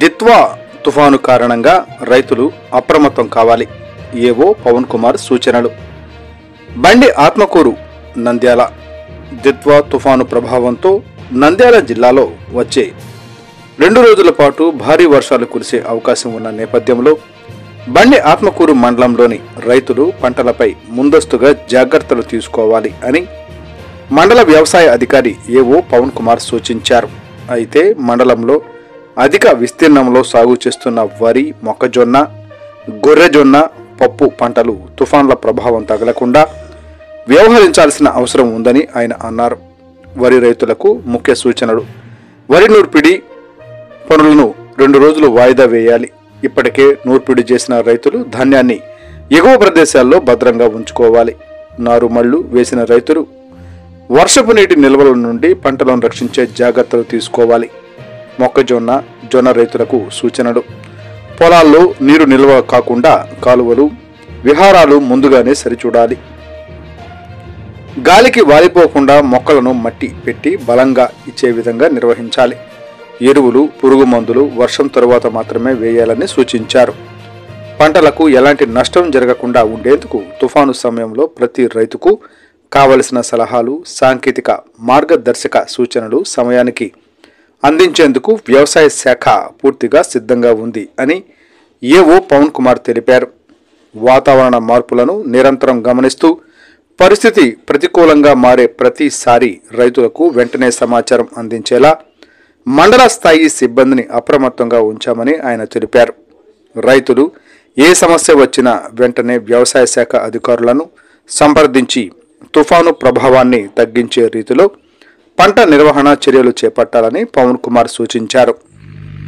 దిత్వా తుఫాను కారణంగా రైతులు అప్రమత్తం కావాలి. ఏవో పవన్ కుమార్ సూచనలు. బండి ఆత్మకూరు నంద్యాల. దిత్వా తుఫాను ప్రభావంతో నంద్యాల జిల్లాలో వచ్చే 2 రోజుల పాటు భారీ వర్షాలు కురిసే అవకాశం ఉన్న నేపథ్యంలో బండి ఆత్మకూరు మండలంలోని రైతులు పంటలపై ముందస్తుగా జాగ్రత్తలు తీసుకోవాలి అని మండల వ్యవసాయ అధికారి ఏవో పవన్ కుమార్ సూచించారు. అయితే మండలంలో అధిక విస్తీర్ణంలో సాగు చేస్తున్న వరి, మొక్కజొన్న, గొర్రెజొన్న, పప్పు పంటలు తుఫాన్ల ప్రభావం తగలకుండా వ్యవహరించాల్సిన అవసరం ఉందని ఆయన అన్నారు. వరి రైతులకు ముఖ్య సూచనలు. వరి నూర్పిడి పనులను 2 రోజులు వాయిదా వేయాలి. ఇప్పటికే నూర్పిడి చేసిన రైతులు ధాన్యాన్ని ఎగువ ప్రదేశాల్లో భద్రంగా ఉంచుకోవాలి. నారుమళ్లు వేసిన రైతులు వర్షపు నీటి నిల్వల నుండి పంటలను రక్షించే జాగ్రత్తలు తీసుకోవాలి. మొక్కజొన్న, జొన్న రైతులకు సూచనలు. పొలాల్లో నీరు నిల్వ కాకుండా కాలువలు, విహారాలు ముందుగానే సరిచూడాలి. గాలికి వాలిపోకుండా మొక్కలను మట్టి పెట్టి బలంగా ఇచ్చే విధంగా నిర్వహించాలి. ఎరువులు, పురుగు మందులు వర్షం తరువాత మాత్రమే వేయాలని సూచించారు. పంటలకు ఎలాంటి నష్టం జరగకుండా ఉండేందుకు తుఫాను సమయంలో ప్రతి రైతుకు కావలసిన సలహాలు, సాంకేతిక మార్గదర్శక సూచనలు సమయానికి అందించేందుకు వ్యవసాయ శాఖ పూర్తిగా సిద్ధంగా ఉంది అని ఏవో పవన్ కుమార్ తెలిపారు. వాతావరణ మార్పులను నిరంతరం గమనిస్తూ పరిస్థితి ప్రతికూలంగా మారే ప్రతిసారి రైతులకు వెంటనే సమాచారం అందించేలా మండల స్థాయి సిబ్బందిని అప్రమత్తంగా ఉంచామని ఆయన తెలిపారు. రైతులు ఏ సమస్య వచ్చినా వెంటనే వ్యవసాయ శాఖ అధికారులను సంప్రదించి తుఫాను ప్రభావాన్ని తగ్గించే రీతిలో పంట నిర్వహణ చర్యలు చేపట్టాలని పవన్ కుమార్ సూచించారు.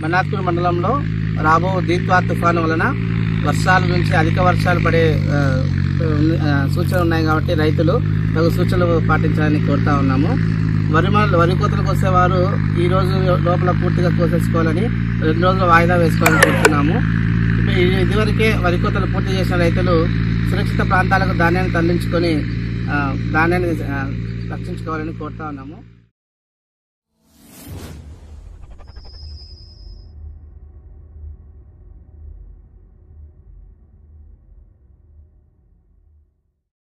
మన్నాత్కూరు మండలంలో రాబో దీత్వా తుఫాను వలన వర్షాల నుంచి అధిక వర్షాలు పడే సూచనలు ఉన్నాయి కాబట్టి రైతులు తగు సూచనలు పాటించాలని కోరుతా ఉన్నాము. వరి కోతలు కోసేవారు ఈ రోజు లోపల పూర్తిగా కోసేసుకోవాలని 2 రోజులు వాయిదా వేసుకోవాలని కోరుతున్నాము. ఇదివరకే వరి కోతలు పూర్తి చేసిన రైతులు సురక్షిత ప్రాంతాలకు ధాన్యాన్ని తరలించుకొని ధాన్యాన్ని రక్షించుకోవాలని కోరుతా ఉన్నాము.